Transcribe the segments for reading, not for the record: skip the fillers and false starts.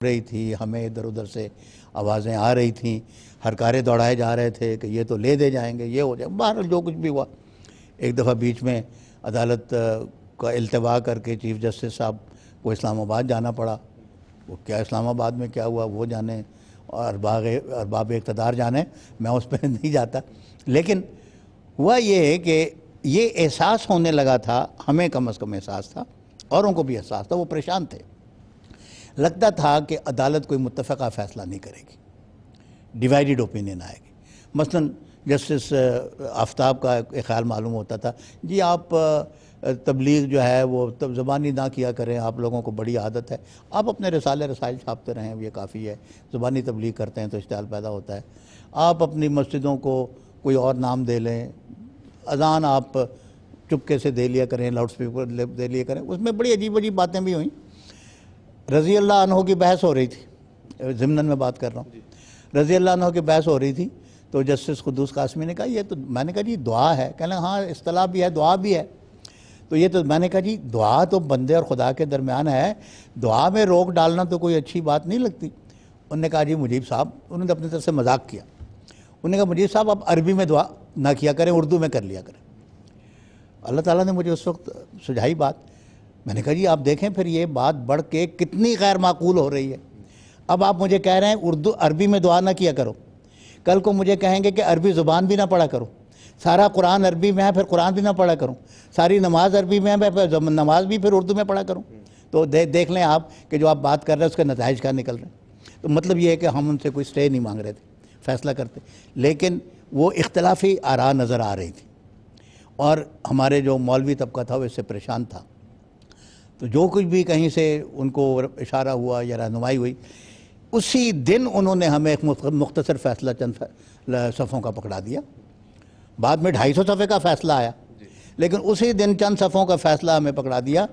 رہی تھی، ہمیں ادھر ادھر سے آوازیں آ رہی تھیں، ہرکارے دوڑائے جا رہے تھے کہ یہ تو لے دے جائیں گے، یہ ہو جائے، بہرحال جو کچھ بھی ہوا۔ ایک دفعہ بیچ میں عدالت کا التوا کر کے چیف جسٹس صاحب کو اسلام آباد جانا پڑا۔ وہ کیا اسلام آباد میں کیا ہوا وہ جانے، اور ارباب اقتدار جانے، میں اس پہ نہیں جاتا۔ لیکن ہوا یہ ہے کہ یہ احساس ہونے لگا تھا، ہمیں کم از کم احساس تھا، اوروں کو بھی احساس تھا، وہ پریشان تھے۔ لگتا تھا کہ عدالت کوئی متفقہ فیصلہ نہیں کرے گی، ڈیوائیڈڈ اوپینین آئے گی۔ مثلا جسٹس آفتاب کا ایک خیال معلوم ہوتا تھا، جی آپ تبلیغ جو ہے وہ زبانی نہ کیا کریں، آپ لوگوں کو بڑی عادت ہے، آپ اپنے رسالے رسائل چھاپتے رہیں، یہ کافی ہے، زبانی تبلیغ کرتے ہیں تو اشتعال پیدا ہوتا ہے۔ آپ اپنی مسجدوں کو کوئی اور نام دے لیں، اذان آپ چپکے سے دے لیا کریں، لاؤڈ اسپیکر دے لیا کریں۔ اس میں بڑی عجیب عجیب باتیں بھی ہوئیں۔ رضی اللہ عنہ کی بحث ہو رہی تھی، ضمناً میں بات کر رہا ہوں، رضی اللہ عنہ کی بحث ہو رہی تھی، تو جسٹس قدوس قاسمی نے کہا یہ تو، میں نے کہا جی دعا ہے، کہنے ہاں اصطلاح بھی ہے، دعا بھی ہے، تو یہ تو میں نے کہا جی دعا تو بندے اور خدا کے درمیان ہے، دعا میں روک ڈالنا تو کوئی اچھی بات نہیں لگتی۔ انہوں نے کہا جی مجیب صاحب، انہوں نے اپنی طرف سے مذاق کیا، انہوں نے کہا مجیب صاحب آپ عربی میں دعا نہ کیا کریں، اردو میں کر لیا کریں۔ اللہ تعالیٰ نے مجھے اس وقت سجھائی بات، میں نے کہا جی آپ دیکھیں پھر یہ بات بڑھ کے کتنی غیر معقول ہو رہی ہے۔ اب آپ مجھے کہہ رہے ہیں عربی میں دعا نہ کیا کرو، کل کو مجھے کہیں گے کہ عربی زبان بھی نہ پڑھا کرو، سارا قرآن عربی میں ہے پھر قرآن بھی نہ پڑھا کروں، ساری نماز عربی میں ہے پھر نماز بھی پھر اردو میں پڑھا کروں، تو دیکھ لیں آپ کہ جو آپ بات کر رہے ہیں اس کے نتائج کیا نکل رہے ہیں۔ تو مطلب یہ ہے کہ ہم ان سے کوئی سٹے نہیں مانگ رہے تھے، فیصلہ کرتے، لیکن وہ اختلافی آراء نظر آ رہی تھی، اور ہمارے جو مولوی طبقہ تھا وہ اس سے پریشان تھا۔ تو جو کچھ بھی کہیں سے ان کو اشارہ ہوا یا رہنمائی ہوئی، اسی دن انہوں نے ہمیں ایک مختصر فیصلہ چند صفحوں کا پکڑا دیا۔ بعد میں 250 صفحے کا فیصلہ آیا، لیکن اسی دن چند صفحوں کا فیصلہ ہمیں پکڑا دیا۔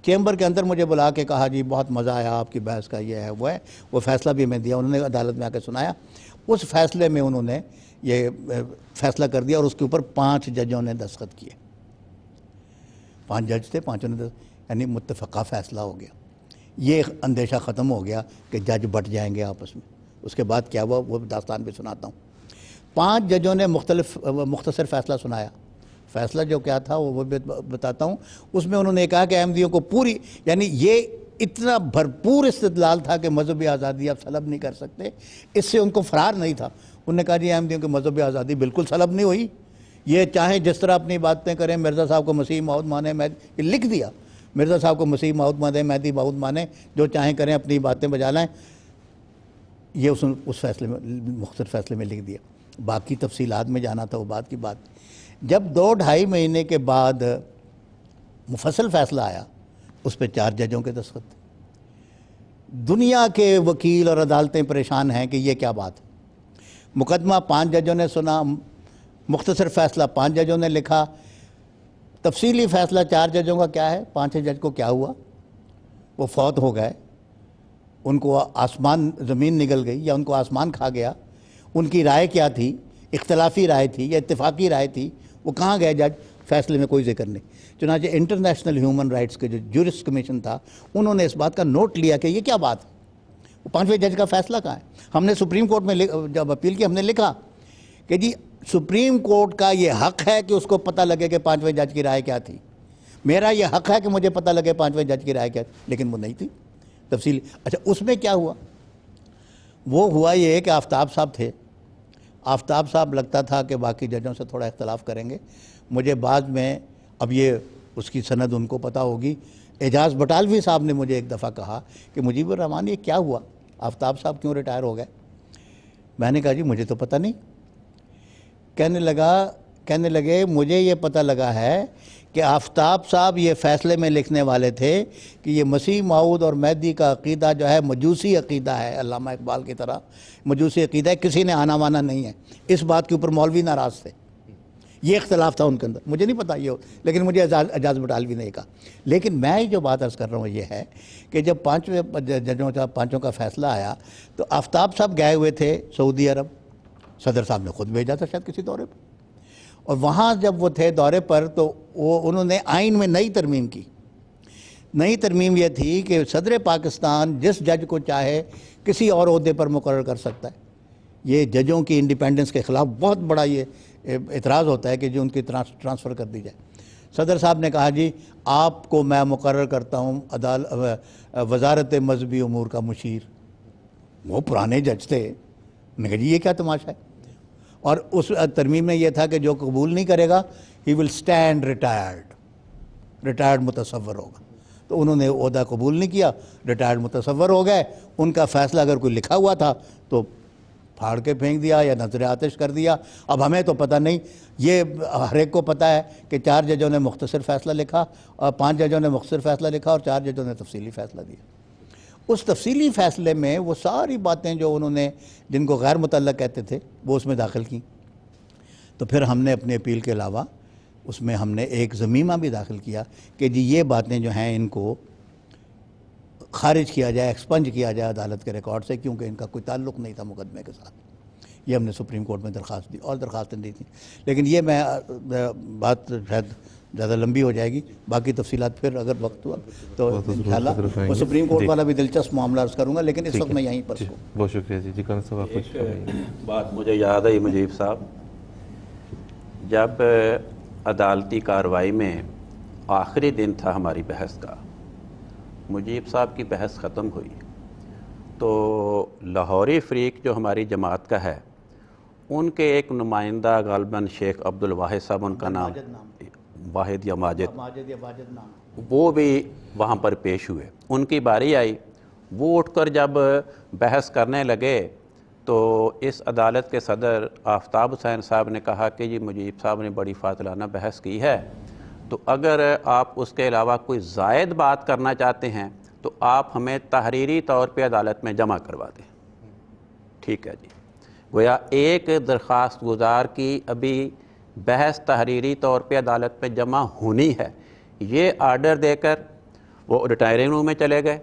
چیمبر کے اندر مجھے بلا کے کہا جی بہت مزہ آیا آپ کی بحث کا، یہ ہے وہ ہے، وہ فیصلہ بھی میں دیا، انہوں نے عدالت میں آ کے سنایا۔ اس فیصلے میں انہوں نے یہ فیصلہ کر دیا، اور اس کے اوپر 5 ججوں نے دستخط کیے، 5 جج تھے، 5 نے یعنی متفقہ فیصلہ ہو گیا۔ یہ اندیشہ ختم ہو گیا کہ جج بٹ جائیں گے آپس میں۔ اس کے بعد کیا ہوا وہ داستان بھی سناتا ہوں۔ 5 ججوں نے مختصر فیصلہ سنایا۔ فیصلہ جو کیا تھا وہ بھی بتاتا ہوں۔ اس میں انہوں نے کہا کہ احمدیوں کو پوری، یعنی یہ اتنا بھرپور استدلال تھا کہ مذہبی آزادی آپ سلب نہیں کر سکتے، اس سے ان کو فرار نہیں تھا۔ انہوں نے کہا جی احمدیوں کی مذہبی آزادی بالکل سلب نہیں ہوئی، یہ چاہیں جس طرح اپنی باتیں کریں، مرزا صاحب کو مسیح موعود مانے، یہ لکھ دیا، مرزا صاحب کو مسیح موعود مانے، مہدی موعود مانے، جو چاہیں کریں، اپنی باتیں بجا لائیں، یہ اس فیصلے میں، مختصر فیصلے میں لکھ دیا۔ باقی تفصیلات میں جانا تھا وہ بات کی بات۔ جب 2-2.5 مہینے کے بعد مفصل فیصلہ آیا، اس پہ 4 ججوں کے دستخط تھے۔ دنیا کے وکیل اور عدالتیں پریشان ہیں کہ یہ کیا بات ہے۔ مقدمہ 5 ججوں نے سنا، مختصر فیصلہ 5 ججوں نے لکھا، تفصیلی فیصلہ 4 ججوں کا کیا ہے۔ 5 جج کو کیا ہوا، وہ فوت ہو گئے، ان کو آسمان زمین نگل گئی یا ان کو آسمان کھا گیا۔ ان کی رائے کیا تھی، اختلافی رائے تھی یا اتفاقی رائے تھی، وہ کہاں گئے جج، فیصلے میں کوئی ذکر نہیں۔ چنانچہ انٹرنیشنل ہیومن رائٹس کے جو جورسٹ کمیشن تھا، انہوں نے اس بات کا نوٹ لیا کہ یہ کیا بات ہے، وہ 5ویں جج کا فیصلہ کہاں ہے۔ ہم نے سپریم کورٹ میں جب اپیل کی، ہم نے لکھا کہ جی سپریم کورٹ کا یہ حق ہے کہ اس کو پتہ لگے کہ 5ویں جج کی رائے کیا تھی، میرا یہ حق ہے کہ مجھے پتہ لگے 5ویں جج کی رائے کیا تھی، لیکن وہ نہیں تھی تفصیل۔ اچھا اس میں کیا ہوا، وہ ہوا یہ کہ آفتاب صاحب تھے، آفتاب صاحب لگتا تھا کہ باقی ججوں سے تھوڑا اختلاف کریں گے۔ مجھے بعد میں، اب یہ اس کی سند ان کو پتہ ہوگی، اعجاز بٹالوی صاحب نے مجھے ایک دفعہ کہا کہ مجیب الرحمن یہ کیا ہوا، آفتاب صاحب کیوں ریٹائر ہو گئے۔ میں نے کہا جی مجھے تو پتہ نہیں۔ کہنے لگے مجھے یہ پتہ لگا ہے کہ آفتاب صاحب یہ فیصلے میں لکھنے والے تھے کہ یہ مسیح موعود اور مہدی کا عقیدہ جو ہے مجوسی عقیدہ ہے، علامہ اقبال کی طرح مجوسی عقیدہ ہے، کسی نے آنا مانا نہیں ہے۔ اس بات کے اوپر مولوی ناراض تھے، یہ اختلاف تھا ان کے اندر، مجھے نہیں پتہ یہ لیکن مجھے اعجاز بٹالوی نے کہا۔ لیکن میں جو بات عرض کر رہا ہوں یہ ہے کہ جب 5 ججوں کا 5 کا فیصلہ آیا تو آفتاب صاحب گئے ہوئے تھے سعودی عرب، صدر صاحب نے خود بھیجا تھا شاید کسی دورے پر، اور وہاں جب وہ تھے دورے پر تو انہوں نے آئین میں نئی ترمیم کی۔ نئی ترمیم یہ تھی کہ صدر پاکستان جس جج کو چاہے کسی اور عہدے پر مقرر کر سکتا ہے. یہ ججوں کی انڈیپینڈنس کے خلاف بہت بڑا یہ اعتراض ہوتا ہے کہ جو ان کی ٹرانسفر کر دی جائے. صدر صاحب نے کہا جی آپ کو میں مقرر کرتا ہوں وزارت مذہبی امور کا مشیر. وہ پرانے جج تھے. انہوں نے کہا جی یہ کیا تماشا ہے. اور اس ترمیم میں یہ تھا کہ جو قبول نہیں کرے گا ہی ول اسٹینڈ ریٹائرڈ متصور ہوگا. تو انہوں نے عہدہ قبول نہیں کیا, ریٹائرڈ متصور ہو گئے. ان کا فیصلہ اگر کوئی لکھا ہوا تھا تو پھاڑ کے پھینک دیا یا نظر آتش کر دیا. اب ہمیں تو پتہ نہیں, یہ ہر ایک کو پتہ ہے کہ 4 ججوں نے مختصر فیصلہ لکھا اور 5 ججوں نے مختصر فیصلہ لکھا اور 4 ججوں نے تفصیلی فیصلہ دیا. اس تفصیلی فیصلے میں وہ ساری باتیں جو انہوں نے جن کو غیر متعلق کہتے تھے وہ اس میں داخل کی. تو پھر ہم نے اپنی اپیل کے علاوہ اس میں ہم نے ایک ضمیمہ بھی داخل کیا کہ جی یہ باتیں جو ہیں ان کو خارج کیا جائے, ایکسپنج کیا جائے عدالت کے ریکارڈ سے, کیونکہ ان کا کوئی تعلق نہیں تھا مقدمے کے ساتھ. یہ ہم نے سپریم کورٹ میں درخواست دی اور درخواستیں دی تھیں. لیکن یہ میں بات شاید زیادہ لمبی ہو جائے گی, باقی تفصیلات پھر اگر وقت ہوا تو انشاءاللہ وہ سپریم کورٹ والا بھی دلچسپ معاملہ عرض کروں گا, لیکن اس وقت میں یہیں پر ہوں. بہت شکریہ جی. کرن صاحب آپ کچھ بات مجھے یاد آئی مجیب صاحب, جب عدالتی کارروائی میں آخری دن تھا ہماری بحث کا, مجیب صاحب کی بحث ختم ہوئی تو لاہوری فریق جو ہماری جماعت کا ہے ان کے ایک نمائندہ غالباً شیخ عبدالواحد صاحب ان کا نام, واحد یا ماجد, وہ بھی وہاں پر پیش ہوئے. ان کی باری آئی, وہ اٹھ کر جب بحث کرنے لگے تو اس عدالت کے صدر آفتاب حسین صاحب نے کہا کہ جی مجیب صاحب نے بڑی فاضلانہ بحث کی ہے, تو اگر آپ اس کے علاوہ کوئی زائد بات کرنا چاہتے ہیں تو آپ ہمیں تحریری طور پہ عدالت میں جمع کروا دیں. ٹھیک ہے جی. گویا ایک درخواست گزار کی ابھی بحث تحریری طور پہ عدالت میں جمع ہونی ہے, یہ آرڈر دے کر وہ ریٹائرنگ روم میں چلے گئے.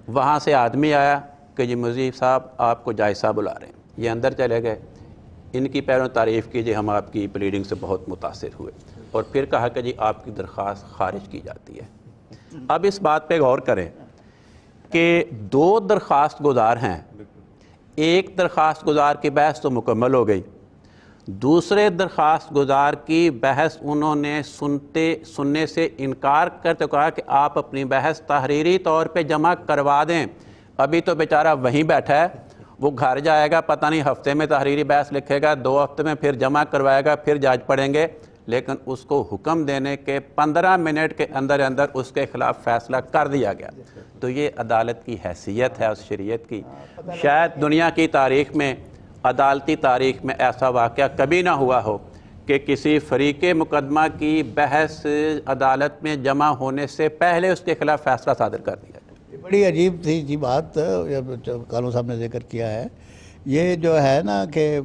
وہاں سے آدمی آیا کہ جی مجیب صاحب آپ کو جائز صاحب بلا رہے ہیں. یہ اندر چلے گئے, ان کی پہلوں تعریف کیجیے, ہم آپ کی پلیڈنگ سے بہت متاثر ہوئے, اور پھر کہا کہ جی آپ کی درخواست خارج کی جاتی ہے. اب اس بات پہ غور کریں کہ 2 درخواست گزار ہیں. ایک درخواست گزار کی بحث تو مکمل ہو گئی, دوسرے درخواست گزار کی بحث انہوں نے سننے سے انکار کرتے کہا کہ آپ اپنی بحث تحریری طور پہ جمع کروا دیں. ابھی تو بیچارہ وہیں بیٹھا ہے, وہ گھر جائے گا, پتہ نہیں ہفتے میں تحریری بحث لکھے گا, 2 ہفتے میں پھر جمع کروائے گا, پھر جج پڑھیں گے. لیکن اس کو حکم دینے کے 15 منٹ کے اندر اس کے خلاف فیصلہ کر دیا گیا. تو یہ عدالت کی حیثیت ہے اس شریعت کی. شاید دنیا کی تاریخ میں, عدالتی تاریخ میں ایسا واقعہ کبھی نہ ہوا ہو کہ کسی فریق مقدمہ کی بحث عدالت میں جمع ہونے سے پہلے اس کے خلاف فیصلہ صادر کر دیا جائے. بڑی عجیب تھی جی بات کالو صاحب نے ذکر کیا ہے. یہ جو ہے نا کہ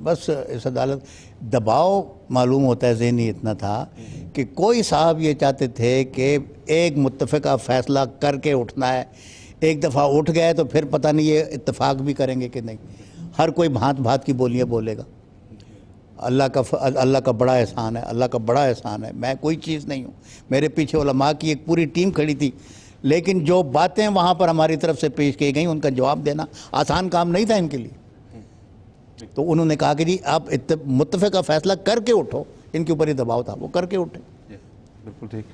بس اس عدالت دباؤ معلوم ہوتا ہے ذہنی اتنا تھا کہ کوئی صاحب یہ چاہتے تھے کہ ایک متفقہ فیصلہ کر کے اٹھنا ہے. ایک دفعہ اٹھ گئے تو پھر پتہ نہیں یہ اتفاق بھی کریں گے کہ نہیں. ہر کوئی بھانت بھانت کی بولیاں بولے گا. اللہ کا بڑا احسان ہے, اللہ کا بڑا احسان ہے, میں کوئی چیز نہیں ہوں. میرے پیچھے علماء کی ایک پوری ٹیم کھڑی تھی, لیکن جو باتیں وہاں پر ہماری طرف سے پیش کی گئیں ان کا جواب دینا آسان کام نہیں تھا ان کے لیے. تو انہوں نے کہا کہ جی آپ متفقہ فیصلہ کر کے اٹھو. ان کے اوپر ہی دباؤ تھا, وہ کر کے اٹھے. بالکل ٹھیک.